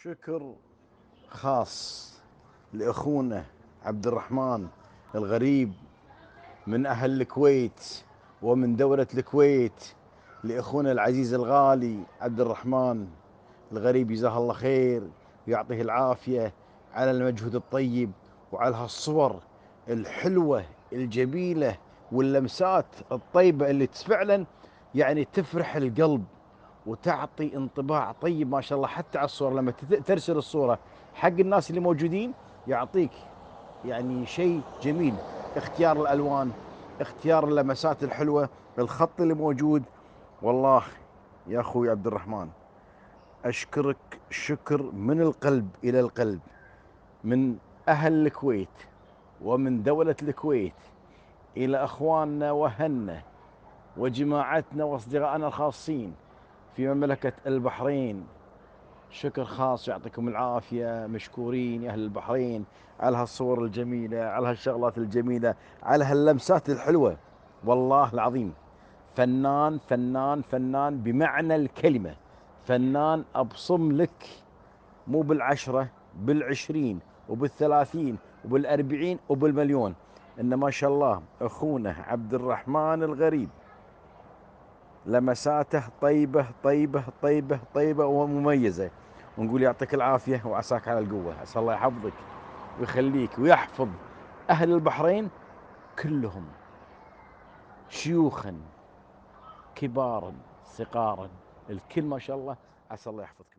شكر خاص لأخونا عبد الرحمن الغريب من أهل الكويت ومن دولة الكويت، لأخونا العزيز الغالي عبد الرحمن الغريب، جزاه الله خير ويعطيه العافية على المجهود الطيب وعلى هالصور الحلوة الجميلة واللمسات الطيبة اللي فعلا يعني تفرح القلب وتعطي انطباع طيب ما شاء الله. حتى على الصور لما ترسل الصورة حق الناس اللي موجودين يعطيك يعني شيء جميل. اختيار الألوان، اختيار اللمسات الحلوة، الخط اللي موجود. والله يا أخوي عبد الرحمن أشكرك شكر من القلب إلى القلب، من أهل الكويت ومن دولة الكويت إلى أخواننا وأهلنا وجماعتنا وأصدقائنا الخاصين في مملكة البحرين. شكر خاص، يعطيكم العافية، مشكورين يا أهل البحرين على هالصور الجميلة، على هالشغلات الجميلة، على هاللمسات الحلوة. والله العظيم فنان فنان فنان بمعنى الكلمة، فنان أبصم لك مو بالعشرة، بالعشرين وبالثلاثين وبالأربعين وبالمليون. إن ما شاء الله أخونا عبد الرحمن الغريب لمساته طيبة طيبة طيبة طيبة ومميزة، ونقول يعطيك العافية وعساك على القوة. عسى الله يحفظك ويخليك ويحفظ أهل البحرين كلهم، شيوخا كبارا صغارا، الكل ما شاء الله. عسى الله يحفظك.